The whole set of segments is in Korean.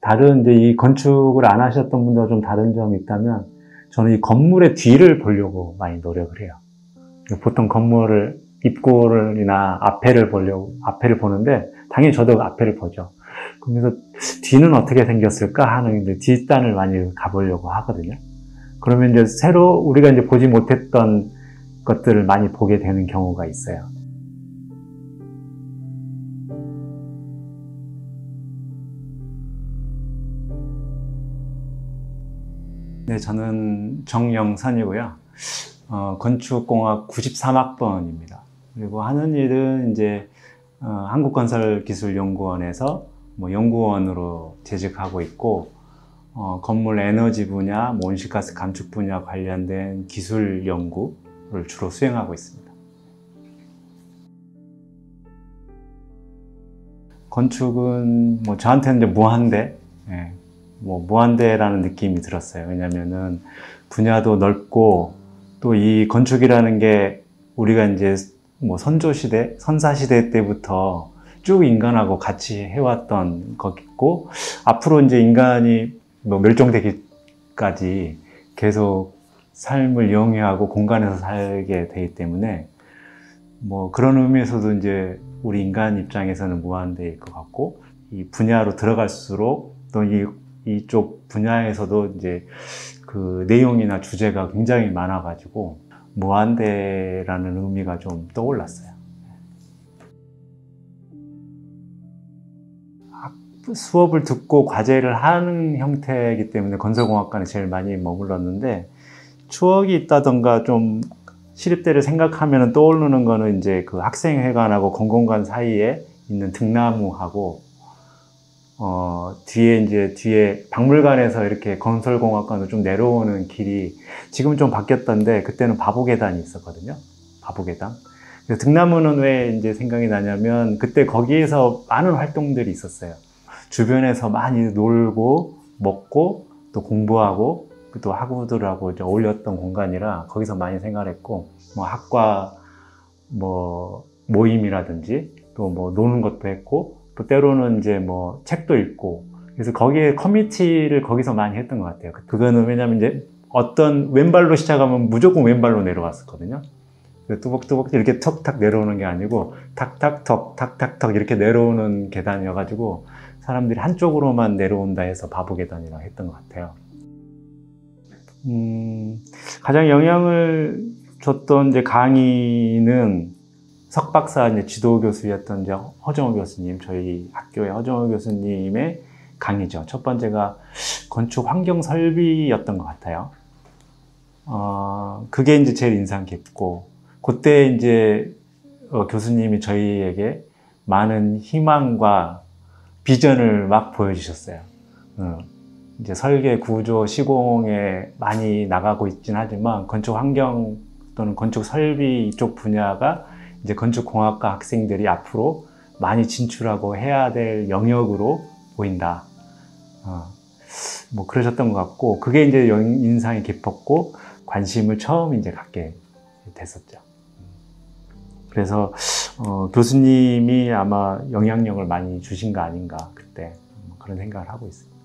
다른 이제 이 건축을 안 하셨던 분들과 좀 다른 점이 있다면 저는 이 건물의 뒤를 보려고 많이 노력을 해요. 보통 건물을 입구나 앞에를 보는데 당연히 저도 앞에를 보죠. 그러면서 뒤는 어떻게 생겼을까 하는 이제 뒷단을 많이 가보려고 하거든요. 그러면 이제 새로 우리가 이제 보지 못했던 것들을 많이 보게 되는 경우가 있어요. 네, 저는 정영선이고요. 건축공학 93학번입니다. 그리고 하는 일은 이제 한국건설기술연구원에서 연구원으로 재직하고 있고, 건물 에너지 분야, 온실가스 감축 분야 관련된 기술 연구를 주로 수행하고 있습니다. 건축은 저한테는 이제 무한대, 무한대라는 느낌이 들었어요. 왜냐면은 분야도 넓고, 또 이 건축이라는 게 우리가 이제 선조시대, 선사시대 때부터 쭉 인간하고 같이 해왔던 것이고, 앞으로 이제 인간이 멸종되기까지 계속 삶을 영위하고 공간에서 살게 되기 때문에, 그런 의미에서도 이제 우리 인간 입장에서는 무한대일 것 같고, 이 분야로 들어갈수록 또 이쪽 분야에서도 이제 그 내용이나 주제가 굉장히 많아가지고 무한대라는 의미가 좀 떠올랐어요. 수업을 듣고 과제를 하는 형태이기 때문에 건설공학과는 제일 많이 머물렀는데, 추억이 있다던가 좀 시립대를 생각하면 떠오르는 거는 이제 그 학생회관하고 공공관 사이에 있는 등나무하고, 뒤에 박물관에서 이렇게 건설공학관으로 좀 내려오는 길이 지금 좀 바뀌었던데, 그때는 바보계단이 있었거든요. 바보계단. 등나무는 왜 이제 생각이 나냐면, 그때 거기에서 많은 활동들이 있었어요. 주변에서 많이 놀고, 먹고, 또 공부하고, 또 학우들하고 이제 어울렸던 공간이라 거기서 많이 생활했고, 학과 모임이라든지, 또 노는 것도 했고, 또 때로는 이제 책도 읽고, 그래서 거기에 커뮤니티를 거기서 많이 했던 것 같아요. 그거는 왜냐면 이제 어떤 왼발로 시작하면 무조건 왼발로 내려왔었거든요. 뚜벅뚜벅 이렇게 턱탁 내려오는 게 아니고 탁탁턱 탁탁턱 이렇게 내려오는 계단이어가지고 사람들이 한쪽으로만 내려온다 해서 바보 계단이라고 했던 것 같아요. 가장 영향을 줬던 이제 강의는 석박사 이제 지도 교수였던 이제 허정호 교수님, 저희 학교의 허정호 교수님의 강의죠. 첫 번째가 건축 환경 설비였던 것 같아요. 그게 이제 제일 인상 깊고, 그때 이제 교수님이 저희에게 많은 희망과 비전을 막 보여주셨어요. 이제 설계, 구조, 시공에 많이 나가고 있긴 하지만 건축 환경 또는 건축 설비 이쪽 분야가 이제 건축공학과 학생들이 앞으로 많이 진출하고 해야 될 영역으로 보인다. 그러셨던 것 같고, 그게 이제 인상이 깊었고, 관심을 처음 이제 갖게 됐었죠. 그래서, 교수님이 아마 영향력을 많이 주신 거 아닌가, 그때. 그런 생각을 하고 있습니다.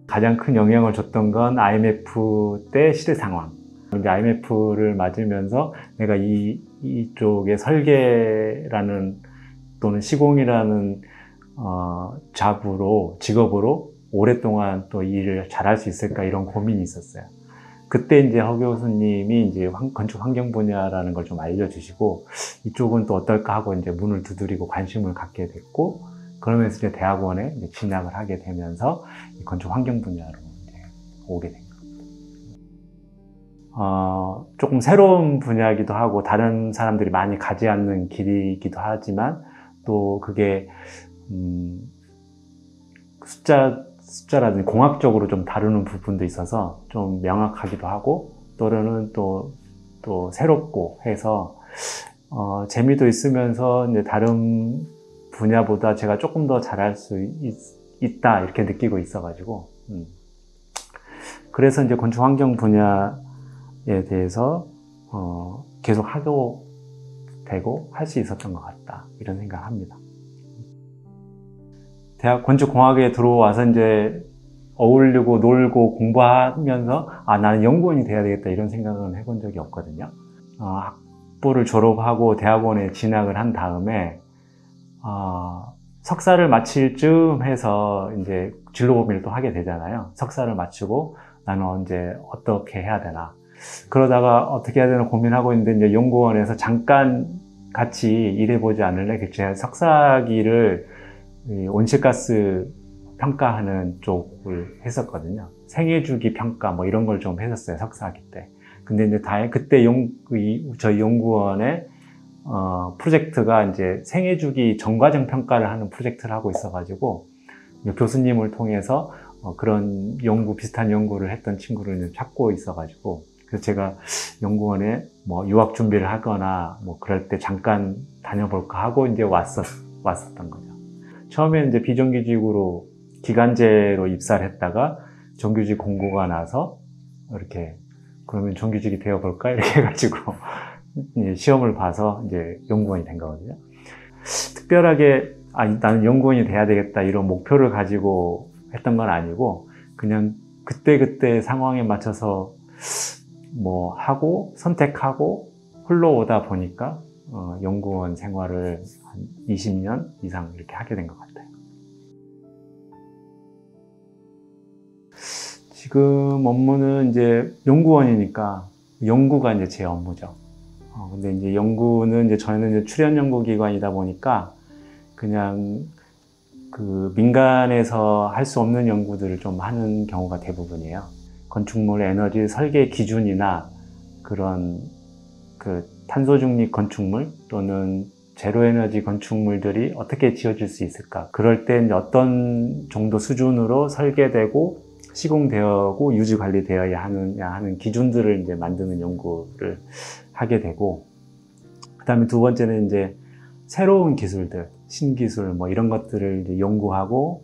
가장 큰 영향을 줬던 건 IMF 때 시대 상황. 이제 IMF를 맞으면서 내가 이쪽의 설계라는 또는 시공이라는 직업으로 오랫동안 또 일을 잘할 수 있을까 이런 고민이 있었어요. 그때 이제 허 교수님이 이제 건축 환경 분야라는 걸 좀 알려주시고, 이쪽은 또 어떨까 하고 이제 문을 두드리고 관심을 갖게 됐고, 그러면서 이제 대학원에 이제 진학을 하게 되면서 이 건축 환경 분야로 이제 오게 된 겁니다. 조금 새로운 분야이기도 하고 다른 사람들이 많이 가지 않는 길이기도 하지만, 또 그게 숫자라든지 공학적으로 좀 다루는 부분도 있어서 좀 명확하기도 하고, 또는 또 새롭고 해서 재미도 있으면서 이제 다른 분야보다 제가 조금 더 잘할 수 있다 이렇게 느끼고 있어가지고, 그래서 이제 건축 환경 분야에 대해서 계속 하고 되고 할 수 있었던 것 같다 이런 생각을 합니다. 대학 건축공학에 들어와서 이제 어울리고 놀고 공부하면서 나는 연구원이 돼야 되겠다 이런 생각은 해본 적이 없거든요. 학부를 졸업하고 대학원에 진학을 한 다음에 석사를 마칠 쯤 해서 이제 진로 고민을 또 하게 되잖아요. 석사를 마치고 나는 언제 어떻게 해야 되나. 그러다가 어떻게 해야 되나 고민하고 있는데 이제 연구원에서 잠깐 같이 일해보지 않을래? 제가 석사기를 온실가스 평가하는 쪽을 했었거든요. 생애주기 평가 뭐 이런 걸 좀 했었어요. 석사기 때. 근데 이제 그때 저희 연구원의 프로젝트가 이제 생애주기 전과정 평가를 하는 프로젝트를 하고 있어가지고 교수님을 통해서 그런 비슷한 연구를 했던 친구를 찾고 있어가지고 그래서 제가 연구원에 뭐 유학 준비를 하거나 뭐 그럴 때 잠깐 다녀볼까 하고 이제 왔었던 거죠. 처음에는 이제 비정규직으로 기간제로 입사를 했다가 정규직 공고가 나서 이렇게 그러면 정규직이 되어볼까 이렇게 해가지고 시험을 봐서 이제 연구원이 된 거거든요. 특별하게 나는 연구원이 돼야 되겠다 이런 목표를 가지고 했던 건 아니고 그냥 그때 상황에 맞춰서 뭐 하고 선택하고 흘러오다 보니까 연구원 생활을 한 20년 이상 이렇게 하게 된 것 같아요. 지금 업무는 이제 연구원이니까 연구가 이제 제 업무죠. 근데 이제 연구는 이제 저희는 이제 출연 연구기관이다 보니까 그냥 그 민간에서 할 수 없는 연구들을 좀 하는 경우가 대부분이에요. 건축물 에너지 설계 기준이나 그런 그 탄소 중립 건축물 또는 제로 에너지 건축물들이 어떻게 지어질 수 있을까? 그럴 때 이제 어떤 정도 수준으로 설계되고 시공되고 유지 관리되어야 하는 기준들을 이제 만드는 연구를 하게 되고, 그다음에 두 번째는 이제 새로운 기술들, 신기술 뭐 이런 것들을 이제 연구하고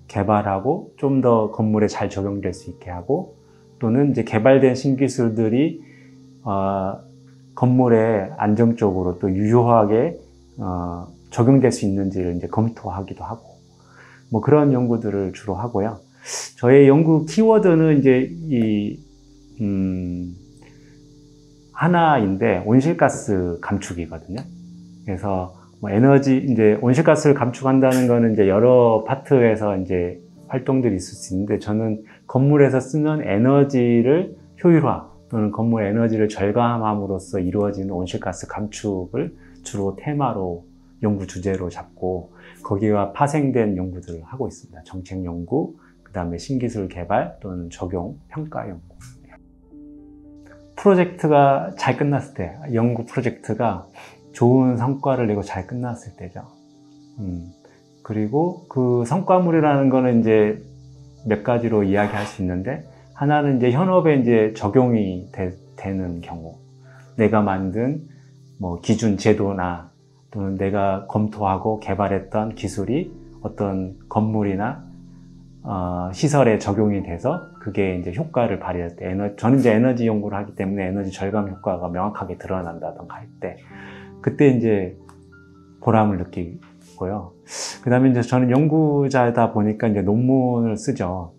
개발하고 좀 더 건물에 잘 적용될 수 있게 하고, 또는 이제 개발된 신기술들이 건물에 안정적으로 또 유효하게 적용될 수 있는지를 이제 검토하기도 하고, 뭐 그런 연구들을 주로 하고요. 저의 연구 키워드는 이제 하나인데 온실가스 감축이거든요. 그래서 뭐 이제 온실가스를 감축한다는 거는 이제 여러 파트에서 이제 활동들이 있을 수 있는데, 저는 건물에서 쓰는 에너지를 효율화 또는 건물 에너지를 절감함으로써 이루어지는 온실가스 감축을 주로 테마로 연구 주제로 잡고 거기와 파생된 연구들을 하고 있습니다. 정책 연구, 그 다음에 신기술 개발 또는 적용, 평가 연구. 프로젝트가 잘 끝났을 때, 연구 프로젝트가 좋은 성과를 내고 잘 끝났을 때죠. 그리고 그 성과물이라는 거는 이제 몇 가지로 이야기할 수 있는데, 하나는 이제 현업에 이제 적용이 되는 경우, 내가 만든 뭐 기준 제도나 또는 내가 검토하고 개발했던 기술이 어떤 건물이나 시설에 적용이 돼서 그게 이제 효과를 발휘할 때, 저는 이제 에너지 연구를 하기 때문에 에너지 절감 효과가 명확하게 드러난다던가 할 때, 그때 이제 보람을 느끼고요. 그 다음에 이제 저는 연구자다 보니까 이제 논문을 쓰죠.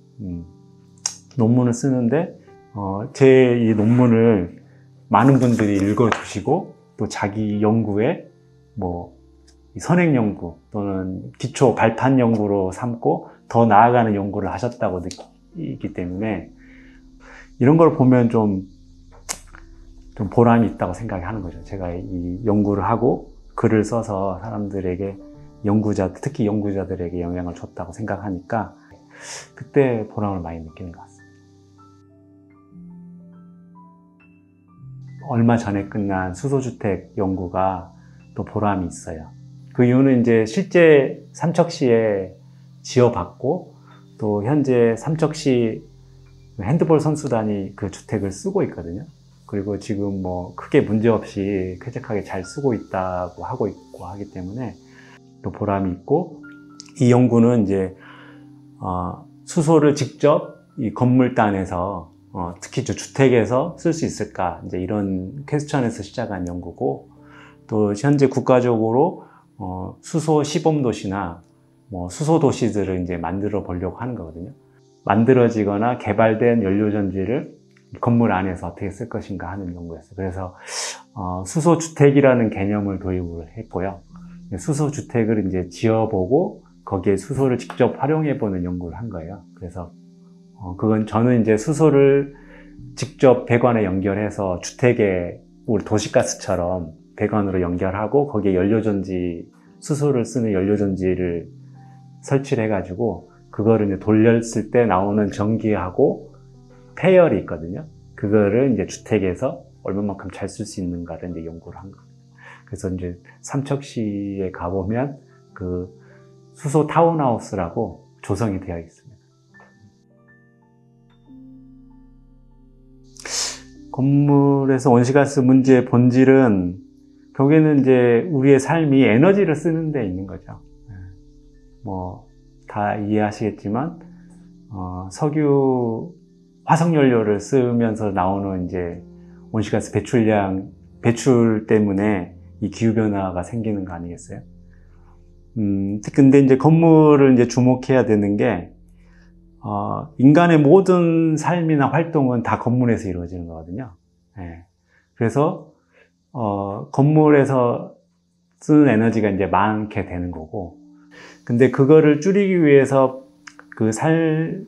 논문을 쓰는데, 제 이 논문을 많은 분들이 읽어주시고, 또 자기 연구에 뭐, 선행 연구 또는 기초 발판 연구로 삼고 더 나아가는 연구를 하셨다고 느끼기 때문에, 이런 걸 보면 좀 보람이 있다고 생각하는 거죠. 제가 이 연구를 하고 글을 써서 사람들에게 특히 연구자들에게 영향을 줬다고 생각하니까 그때 보람을 많이 느끼는 것 같습니다. 얼마 전에 끝난 수소주택 연구가 또 보람이 있어요. 그 이유는 이제 실제 삼척시에 지어봤고, 또 현재 삼척시 핸드볼 선수단이 그 주택을 쓰고 있거든요. 그리고 지금 뭐 크게 문제없이 쾌적하게 잘 쓰고 있다고 하고 있고 하기 때문에 또 보람이 있고, 이 연구는 이제 수소를 직접 이 건물단에서 특히 주택에서 쓸 수 있을까, 이제 이런 퀘스천에서 시작한 연구고, 또 현재 국가적으로 수소 시범 도시나 뭐 수소 도시들을 이제 만들어 보려고 하는 거거든요. 만들어지거나 개발된 연료 전지를 건물 안에서 어떻게 쓸 것인가 하는 연구였어요. 그래서 수소 주택이라는 개념을 도입을 했고요. 수소 주택을 이제 지어보고 거기에 수소를 직접 활용해보는 연구를 한 거예요. 그래서 그건 저는 이제 수소를 직접 배관에 연결해서 주택에 우리 도시가스처럼 배관으로 연결하고 거기에 연료전지, 수소를 쓰는 연료전지를 설치를 해가지고 그거를 이제 돌렸을 때 나오는 전기하고 폐열이 있거든요. 그거를 이제 주택에서 얼마만큼 잘 쓸 수 있는가를 이제 연구를 한 거예요. 그래서 이제 삼척시에 가보면 그 수소 타운하우스라고 조성이 되어 있습니다. 건물에서 온실가스 문제의 본질은 결국에는 이제 우리의 삶이 에너지를 쓰는 데 있는 거죠. 뭐 다 이해하시겠지만 석유, 화석연료를 쓰면서 나오는 이제 온실가스 배출 때문에 이 기후변화가 생기는 거 아니겠어요? 근데 이제 건물을 이제 주목해야 되는 게, 인간의 모든 삶이나 활동은 다 건물에서 이루어지는 거거든요. 예. 그래서, 건물에서 쓰는 에너지가 이제 많게 되는 거고, 근데 그거를 줄이기 위해서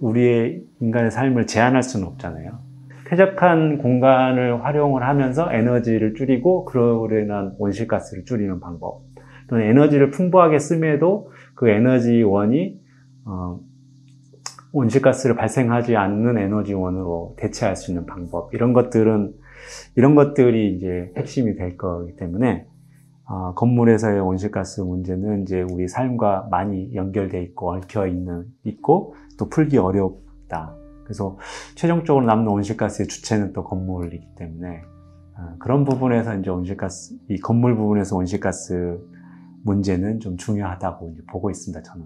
우리의 인간의 삶을 제한할 수는 없잖아요. 쾌적한 공간을 활용을 하면서 에너지를 줄이고, 그로 인한 온실가스를 줄이는 방법. 또는 에너지를 풍부하게 씀에도 그 에너지원이 온실가스를 발생하지 않는 에너지원으로 대체할 수 있는 방법, 이런 것들이 이제 핵심이 될 거기 때문에 건물에서의 온실가스 문제는 이제 우리 삶과 많이 연결돼 있고 있고 또 풀기 어렵다. 그래서 최종적으로 남는 온실가스의 주체는 또 건물이기 때문에 그런 부분에서 이제 이 건물 부분에서 온실가스 문제는 좀 중요하다고 이제 보고 있습니다, 저는.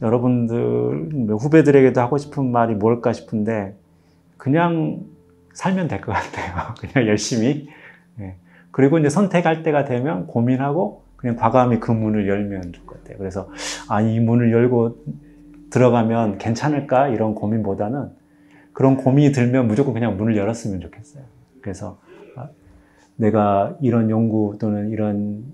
여러분들, 후배들에게도 하고 싶은 말이 뭘까 싶은데, 그냥 살면 될 것 같아요. 그냥 열심히. 네. 그리고 이제 선택할 때가 되면 고민하고 그냥 과감히 그 문을 열면 좋을 것 같아요. 그래서, 이 문을 열고 들어가면 괜찮을까? 이런 고민보다는 그런 고민이 들면 무조건 그냥 문을 열었으면 좋겠어요. 그래서 내가 이런 연구 또는 이런,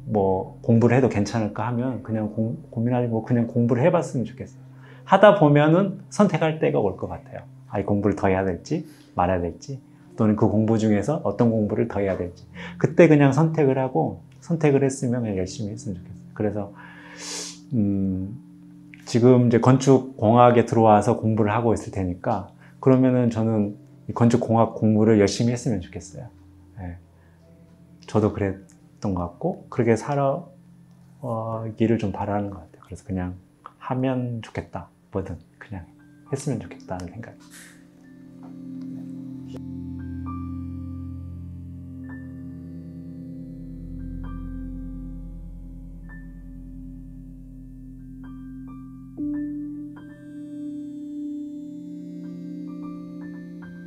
뭐, 공부를 해도 괜찮을까 하면 그냥 고민하지 뭐 그냥 공부를 해봤으면 좋겠어요. 하다 보면은 선택할 때가 올 것 같아요. 이 공부를 더 해야 될지, 말아야 될지, 또는 그 공부 중에서 어떤 공부를 더 해야 될지. 그때 그냥 선택을 하고, 선택을 했으면 그냥 열심히 했으면 좋겠어요. 그래서, 지금 이제 건축공학에 들어와서 공부를 하고 있을 테니까, 그러면은 저는 이 건축공학 공부를 열심히 했으면 좋겠어요. 네. 저도 그랬던 것 같고, 그렇게 살아기를 좀 바라는 것 같아요. 그래서 그냥 하면 좋겠다. 뭐든 그냥 했으면 좋겠다는 생각이.